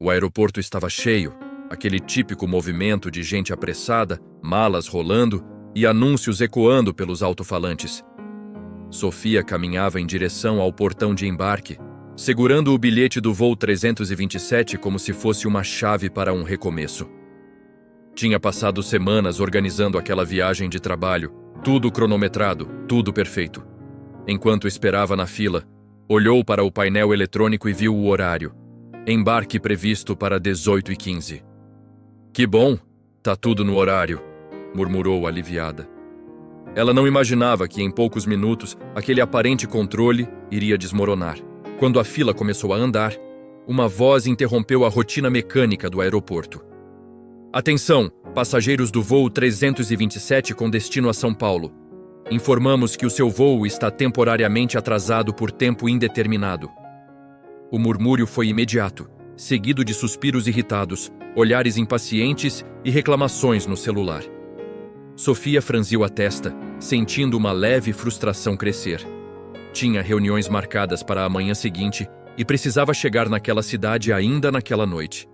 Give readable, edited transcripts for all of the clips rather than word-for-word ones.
O aeroporto estava cheio, aquele típico movimento de gente apressada, malas rolando e anúncios ecoando pelos alto-falantes. Sofia caminhava em direção ao portão de embarque, segurando o bilhete do voo 327 como se fosse uma chave para um recomeço. Tinha passado semanas organizando aquela viagem de trabalho, tudo cronometrado, tudo perfeito. Enquanto esperava na fila, olhou para o painel eletrônico e viu o horário. Embarque previsto para 18h15. Que bom, tá tudo no horário, murmurou aliviada. Ela não imaginava que em poucos minutos aquele aparente controle iria desmoronar. Quando a fila começou a andar, uma voz interrompeu a rotina mecânica do aeroporto. Atenção, passageiros do voo 327 com destino a São Paulo. Informamos que o seu voo está temporariamente atrasado por tempo indeterminado. O murmúrio foi imediato, seguido de suspiros irritados, olhares impacientes e reclamações no celular. Sofia franziu a testa, sentindo uma leve frustração crescer. Tinha reuniões marcadas para a manhã seguinte e precisava chegar naquela cidade ainda naquela noite.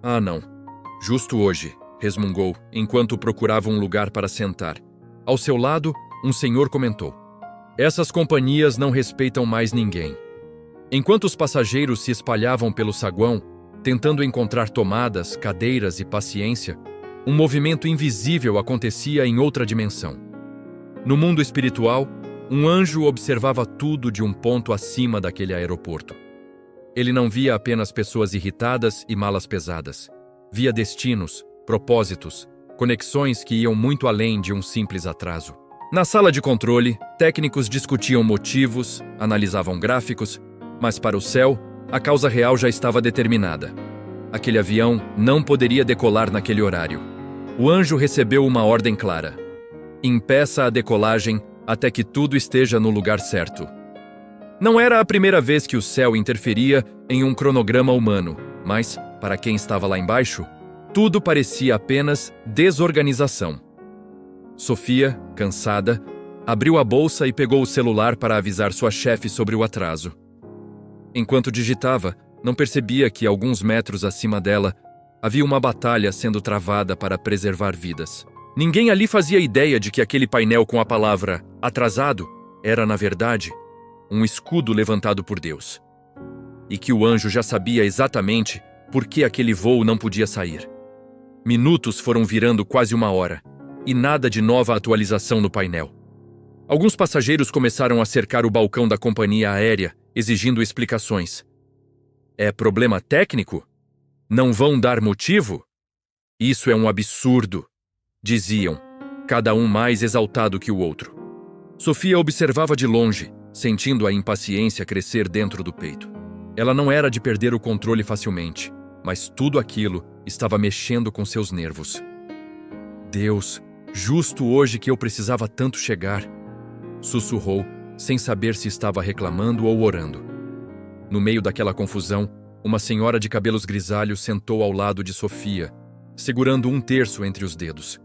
Ah, não. Justo hoje, resmungou, enquanto procurava um lugar para sentar. Ao seu lado, um senhor comentou: essas companhias não respeitam mais ninguém. Enquanto os passageiros se espalhavam pelo saguão, tentando encontrar tomadas, cadeiras e paciência, um movimento invisível acontecia em outra dimensão. No mundo espiritual, um anjo observava tudo de um ponto acima daquele aeroporto. Ele não via apenas pessoas irritadas e malas pesadas. Via destinos, propósitos, conexões que iam muito além de um simples atraso. Na sala de controle, técnicos discutiam motivos, analisavam gráficos, mas para o céu, a causa real já estava determinada. Aquele avião não poderia decolar naquele horário. O anjo recebeu uma ordem clara: impeça a decolagem até que tudo esteja no lugar certo. Não era a primeira vez que o céu interferia em um cronograma humano, mas, para quem estava lá embaixo, tudo parecia apenas desorganização. Sofia, cansada, abriu a bolsa e pegou o celular para avisar sua chefe sobre o atraso. Enquanto digitava, não percebia que, alguns metros acima dela, havia uma batalha sendo travada para preservar vidas. Ninguém ali fazia ideia de que aquele painel com a palavra "atrasado" era, na verdade, um escudo levantado por Deus. E que o anjo já sabia exatamente por que aquele voo não podia sair. Minutos foram virando quase uma hora, e nada de nova atualização no painel. Alguns passageiros começaram a cercar o balcão da companhia aérea, exigindo explicações. É problema técnico? Não vão dar motivo? Isso é um absurdo, diziam, cada um mais exaltado que o outro. Sofia observava de longe, sentindo a impaciência crescer dentro do peito. Ela não era de perder o controle facilmente, mas tudo aquilo estava mexendo com seus nervos. Deus, justo hoje que eu precisava tanto chegar, sussurrou, sem saber se estava reclamando ou orando. No meio daquela confusão, uma senhora de cabelos grisalhos sentou ao lado de Sofia, segurando um terço entre os dedos.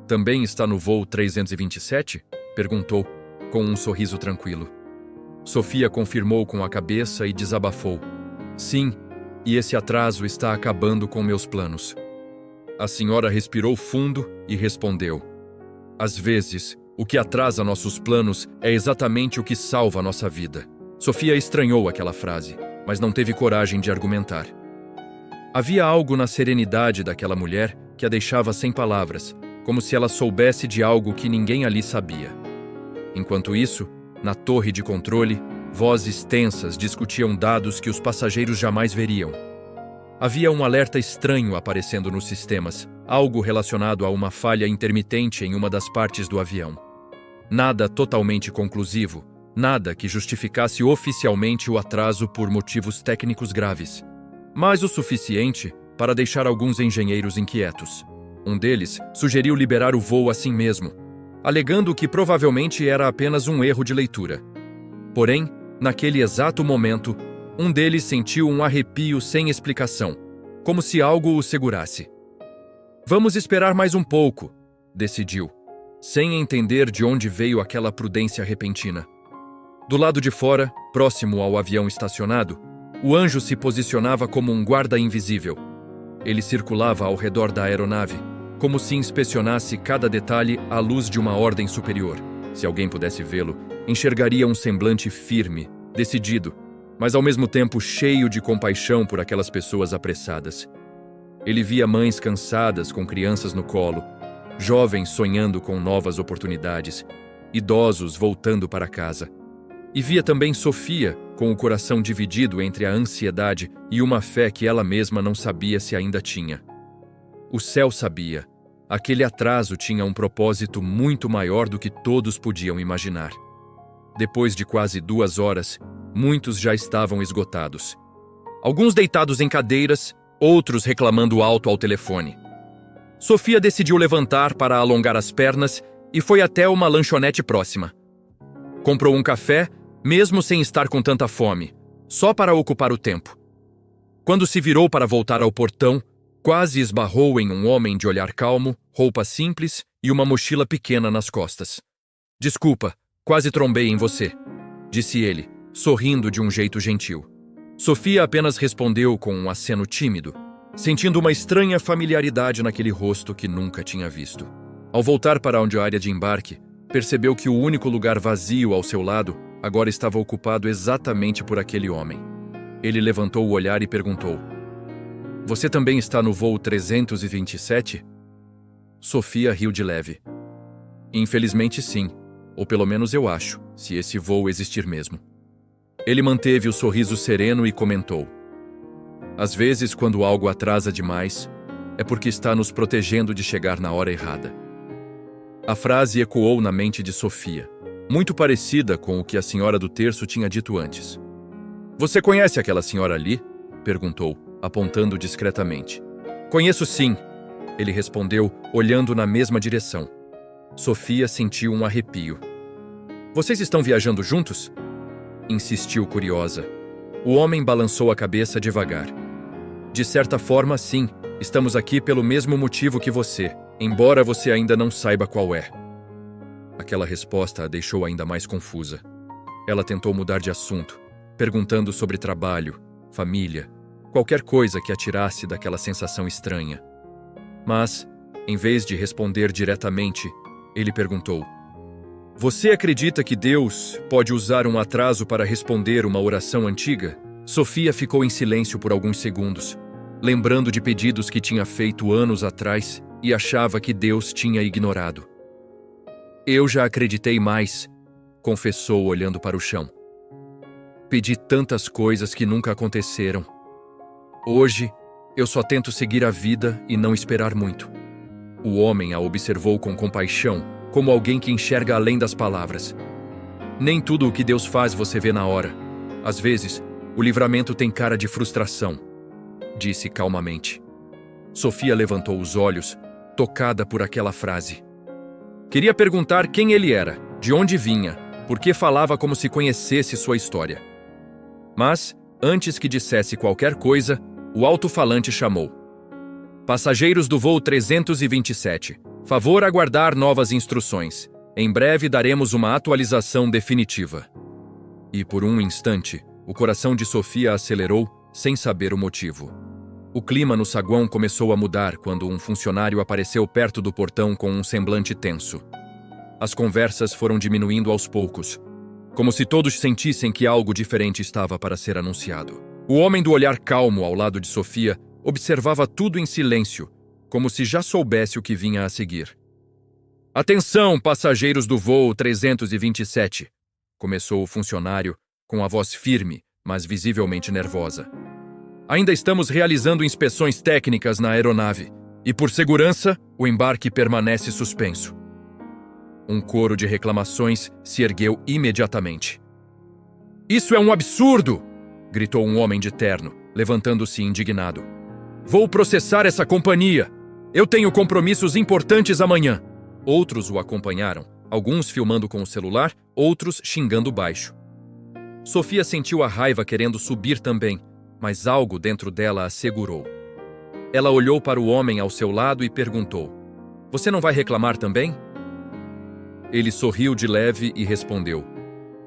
Também está no voo 327? Perguntou, com um sorriso tranquilo. Sofia confirmou com a cabeça e desabafou. Sim, e esse atraso está acabando com meus planos. A senhora respirou fundo e respondeu. Às vezes, o que atrasa nossos planos é exatamente o que salva nossa vida. Sofia estranhou aquela frase, mas não teve coragem de argumentar. Havia algo na serenidade daquela mulher que a deixava sem palavras, como se ela soubesse de algo que ninguém ali sabia. Enquanto isso, na torre de controle, vozes tensas discutiam dados que os passageiros jamais veriam. Havia um alerta estranho aparecendo nos sistemas, algo relacionado a uma falha intermitente em uma das partes do avião. Nada totalmente conclusivo, nada que justificasse oficialmente o atraso por motivos técnicos graves, mas o suficiente para deixar alguns engenheiros inquietos. Um deles sugeriu liberar o voo assim mesmo, alegando que provavelmente era apenas um erro de leitura. Porém, naquele exato momento, um deles sentiu um arrepio sem explicação, como se algo o segurasse. Vamos esperar mais um pouco, decidiu, sem entender de onde veio aquela prudência repentina. Do lado de fora, próximo ao avião estacionado, O anjo se posicionava como um guarda invisível. Ele circulava ao redor da aeronave, como se inspecionasse cada detalhe à luz de uma ordem superior. Se alguém pudesse vê-lo, enxergaria um semblante firme, decidido, mas ao mesmo tempo cheio de compaixão por aquelas pessoas apressadas. Ele via mães cansadas com crianças no colo, jovens sonhando com novas oportunidades, idosos voltando para casa. E via também Sofia, com o coração dividido entre a ansiedade e uma fé que ela mesma não sabia se ainda tinha. O céu sabia. Aquele atraso tinha um propósito muito maior do que todos podiam imaginar. Depois de quase 2 horas, muitos já estavam esgotados. Alguns deitados em cadeiras, outros reclamando alto ao telefone. Sofia decidiu levantar para alongar as pernas e foi até uma lanchonete próxima. Comprou um café, mesmo sem estar com tanta fome, só para ocupar o tempo. Quando se virou para voltar ao portão, quase esbarrou em um homem de olhar calmo, roupa simples e uma mochila pequena nas costas. "Desculpa, quase trombei em você", disse ele, sorrindo de um jeito gentil. Sofia apenas respondeu com um aceno tímido, sentindo uma estranha familiaridade naquele rosto que nunca tinha visto. Ao voltar para onde a área de embarque, percebeu que o único lugar vazio ao seu lado agora estava ocupado exatamente por aquele homem. Ele levantou o olhar e perguntou: "Você também está no voo 327? Sofia riu de leve. "Infelizmente sim, ou pelo menos eu acho, se esse voo existir mesmo." Ele manteve o sorriso sereno e comentou: "Às vezes, quando algo atrasa demais, é porque está nos protegendo de chegar na hora errada." A frase ecoou na mente de Sofia, muito parecida com o que a senhora do terço tinha dito antes. "Você conhece aquela senhora ali?" perguntou, apontando discretamente. "Conheço sim", ele respondeu, olhando na mesma direção. Sofia sentiu um arrepio. "Vocês estão viajando juntos?" insistiu curiosa. O homem balançou a cabeça devagar. "De certa forma, sim, estamos aqui pelo mesmo motivo que você, embora você ainda não saiba qual é." Aquela resposta a deixou ainda mais confusa. Ela tentou mudar de assunto, perguntando sobre trabalho, família, qualquer coisa que a tirasse daquela sensação estranha. Mas, em vez de responder diretamente, ele perguntou: "Você acredita que Deus pode usar um atraso para responder uma oração antiga?" Sofia ficou em silêncio por alguns segundos, lembrando de pedidos que tinha feito anos atrás e achava que Deus tinha ignorado. "Eu já acreditei mais", confessou olhando para o chão. "Pedi tantas coisas que nunca aconteceram. Hoje, eu só tento seguir a vida e não esperar muito." O homem a observou com compaixão, como alguém que enxerga além das palavras. "Nem tudo o que Deus faz você vê na hora. Às vezes, o livramento tem cara de frustração", disse calmamente. Sofia levantou os olhos, tocada por aquela frase. Queria perguntar quem ele era, de onde vinha, por que falava como se conhecesse sua história. Mas, antes que dissesse qualquer coisa, o alto-falante chamou: "Passageiros do voo 327, favor aguardar novas instruções. Em breve daremos uma atualização definitiva." E por um instante, o coração de Sofia acelerou, sem saber o motivo. O clima no saguão começou a mudar quando um funcionário apareceu perto do portão com um semblante tenso. As conversas foram diminuindo aos poucos, como se todos sentissem que algo diferente estava para ser anunciado. O homem do olhar calmo ao lado de Sofia observava tudo em silêncio, como se já soubesse o que vinha a seguir. "Atenção, passageiros do voo 327, começou o funcionário, com a voz firme, mas visivelmente nervosa. "Ainda estamos realizando inspeções técnicas na aeronave, e por segurança, o embarque permanece suspenso." Um coro de reclamações se ergueu imediatamente. "Isso é um absurdo!" gritou um homem de terno, levantando-se indignado. "Vou processar essa companhia! Eu tenho compromissos importantes amanhã." Outros o acompanharam, alguns filmando com o celular, outros xingando baixo. Sofia sentiu a raiva querendo subir também, mas algo dentro dela a segurou. Ela olhou para o homem ao seu lado e perguntou: "Você não vai reclamar também?" Ele sorriu de leve e respondeu: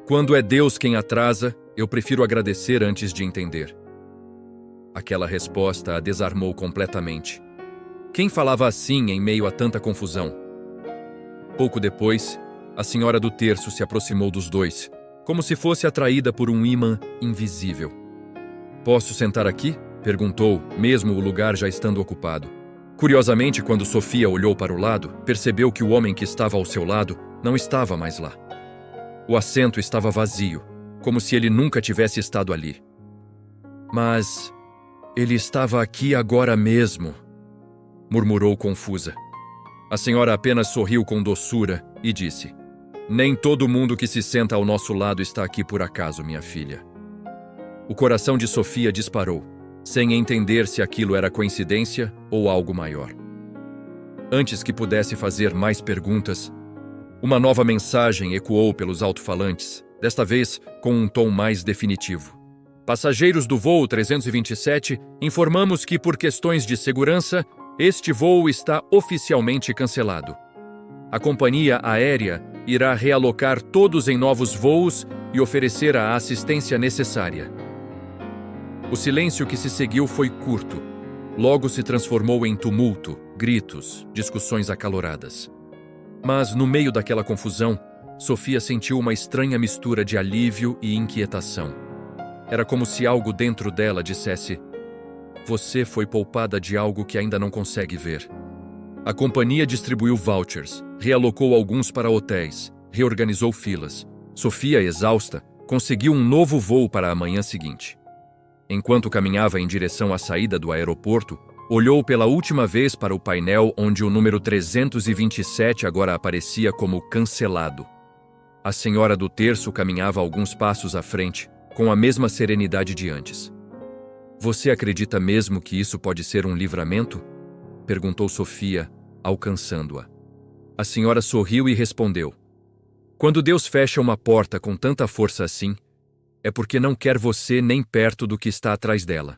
"Quando é Deus quem atrasa, eu prefiro agradecer antes de entender." Aquela resposta a desarmou completamente. Quem falava assim em meio a tanta confusão? Pouco depois, a senhora do terço se aproximou dos dois, como se fosse atraída por um ímã invisível. "Posso sentar aqui?" perguntou, mesmo o lugar já estando ocupado. Curiosamente, quando Sofia olhou para o lado, percebeu que o homem que estava ao seu lado não estava mais lá. O assento estava vazio, como se ele nunca tivesse estado ali. "Mas ele estava aqui agora mesmo", murmurou confusa. A senhora apenas sorriu com doçura e disse: "Nem todo mundo que se senta ao nosso lado está aqui por acaso, minha filha." O coração de Sofia disparou, sem entender se aquilo era coincidência ou algo maior. Antes que pudesse fazer mais perguntas, uma nova mensagem ecoou pelos alto-falantes, desta vez com um tom mais definitivo. "Passageiros do voo 327, informamos que, por questões de segurança, este voo está oficialmente cancelado. A companhia aérea irá realocar todos em novos voos e oferecer a assistência necessária." O silêncio que se seguiu foi curto. Logo se transformou em tumulto, gritos, discussões acaloradas. Mas, no meio daquela confusão, Sofia sentiu uma estranha mistura de alívio e inquietação. Era como se algo dentro dela dissesse: "Você foi poupada de algo que ainda não consegue ver." A companhia distribuiu vouchers, realocou alguns para hotéis, reorganizou filas. Sofia, exausta, conseguiu um novo voo para a manhã seguinte. Enquanto caminhava em direção à saída do aeroporto, olhou pela última vez para o painel onde o número 327 agora aparecia como cancelado. A senhora do terço caminhava alguns passos à frente, com a mesma serenidade de antes. "Você acredita mesmo que isso pode ser um livramento?" perguntou Sofia, alcançando-a. A senhora sorriu e respondeu: "Quando Deus fecha uma porta com tanta força assim, é porque não quer você nem perto do que está atrás dela."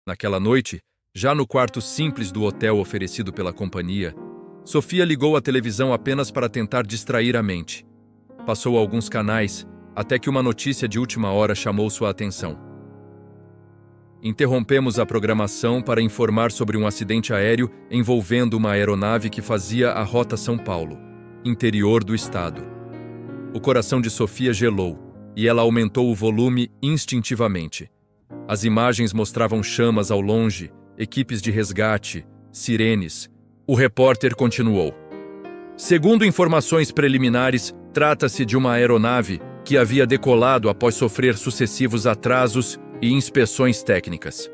Naquela noite, já no quarto simples do hotel oferecido pela companhia, Sofia ligou a televisão apenas para tentar distrair a mente. Passou alguns canais, até que uma notícia de última hora chamou sua atenção. "Interrompemos a programação para informar sobre um acidente aéreo envolvendo uma aeronave que fazia a rota São Paulo, interior do estado." O coração de Sofia gelou, e ela aumentou o volume instintivamente. As imagens mostravam chamas ao longe, equipes de resgate, sirenes. O repórter continuou: "Segundo informações preliminares, trata-se de uma aeronave que havia decolado após sofrer sucessivos atrasos e inspeções técnicas."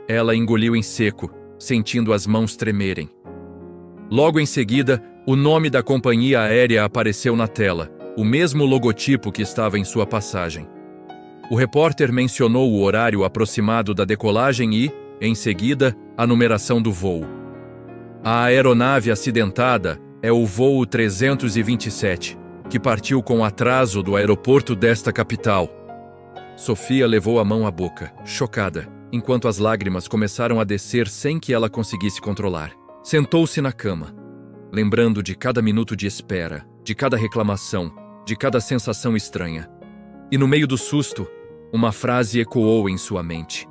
Ela engoliu em seco, sentindo as mãos tremerem. Logo em seguida, o nome da companhia aérea apareceu na tela, o mesmo logotipo que estava em sua passagem. O repórter mencionou o horário aproximado da decolagem e, em seguida, a numeração do voo. A aeronave acidentada é o voo 327, que partiu com atraso do aeroporto desta capital. Sofia levou a mão à boca, chocada, enquanto as lágrimas começaram a descer sem que ela conseguisse controlar. Sentou-se na cama, lembrando de cada minuto de espera, de cada reclamação, de cada sensação estranha. E no meio do susto, uma frase ecoou em sua mente: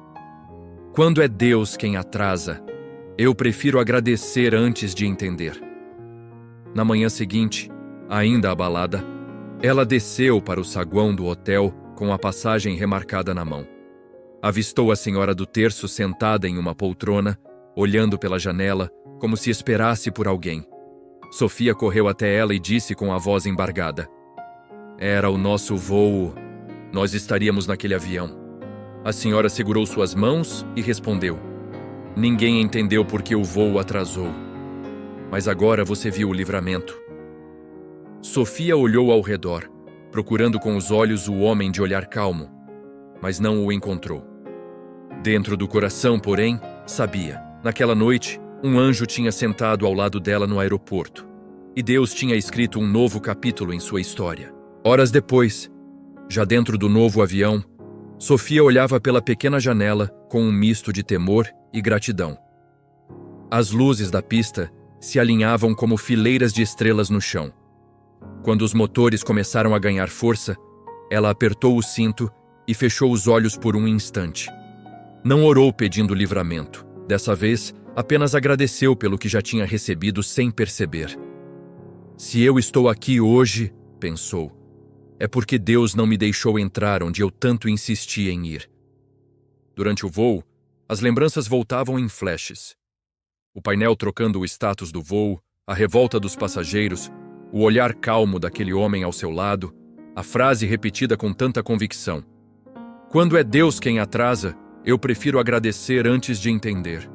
"Quando é Deus quem atrasa, eu prefiro agradecer antes de entender." Na manhã seguinte, ainda abalada, ela desceu para o saguão do hotel com a passagem remarcada na mão. Avistou a senhora do terço sentada em uma poltrona, olhando pela janela, como se esperasse por alguém. Sofia correu até ela e disse com a voz embargada: "Era o nosso voo. Nós estaríamos naquele avião." A senhora segurou suas mãos e respondeu: "Ninguém entendeu por que o voo atrasou. Mas agora você viu o livramento." Sofia olhou ao redor, procurando com os olhos o homem de olhar calmo, mas não o encontrou. Dentro do coração, porém, sabia. Naquela noite, um anjo tinha sentado ao lado dela no aeroporto, e Deus tinha escrito um novo capítulo em sua história. Horas depois, já dentro do novo avião, Sofia olhava pela pequena janela com um misto de temor e gratidão. As luzes da pista se alinhavam como fileiras de estrelas no chão. Quando os motores começaram a ganhar força, ela apertou o cinto e fechou os olhos por um instante. Não orou pedindo livramento. Dessa vez, apenas agradeceu pelo que já tinha recebido sem perceber. Se eu estou aqui hoje, pensou, é porque Deus não me deixou entrar onde eu tanto insisti em ir. Durante o voo, as lembranças voltavam em flashes. O painel trocando o status do voo, a revolta dos passageiros, o olhar calmo daquele homem ao seu lado, a frase repetida com tanta convicção. Quando é Deus quem atrasa, eu prefiro agradecer antes de entender.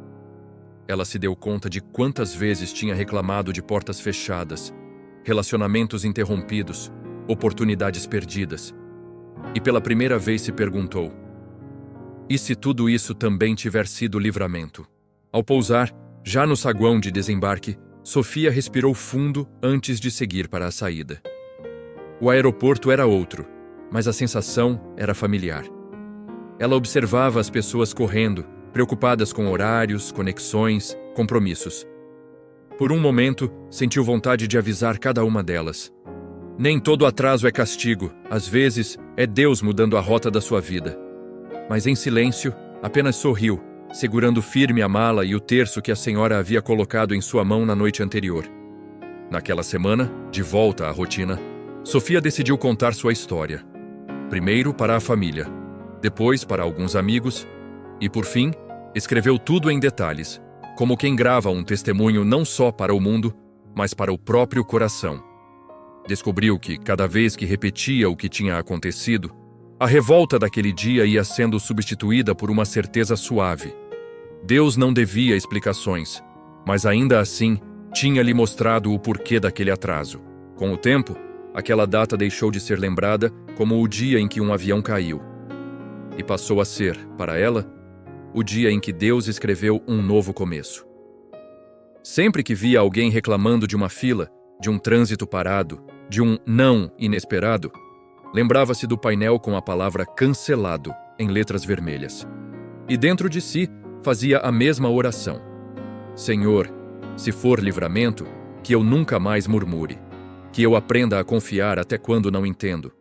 Ela se deu conta de quantas vezes tinha reclamado de portas fechadas, relacionamentos interrompidos, oportunidades perdidas. E pela primeira vez se perguntou: e se tudo isso também tiver sido livramento? Ao pousar, já no saguão de desembarque, Sofia respirou fundo antes de seguir para a saída. O aeroporto era outro, mas a sensação era familiar. Ela observava as pessoas correndo, preocupadas com horários, conexões, compromissos. Por um momento, sentiu vontade de avisar cada uma delas. Nem todo atraso é castigo, às vezes é Deus mudando a rota da sua vida. Mas em silêncio, apenas sorriu, segurando firme a mala e o terço que a senhora havia colocado em sua mão na noite anterior. Naquela semana, de volta à rotina, Sofia decidiu contar sua história. Primeiro para a família, depois para alguns amigos e, por fim, escreveu tudo em detalhes, como quem grava um testemunho não só para o mundo, mas para o próprio coração. Descobriu que, cada vez que repetia o que tinha acontecido, a revolta daquele dia ia sendo substituída por uma certeza suave. Deus não devia explicações, mas ainda assim tinha-lhe mostrado o porquê daquele atraso. Com o tempo, aquela data deixou de ser lembrada como o dia em que um avião caiu. E passou a ser, para ela, o dia em que Deus escreveu um novo começo. Sempre que via alguém reclamando de uma fila, de um trânsito parado, de um não inesperado, lembrava-se do painel com a palavra cancelado em letras vermelhas. E dentro de si fazia a mesma oração: Senhor, se for livramento, que eu nunca mais murmure, que eu aprenda a confiar até quando não entendo,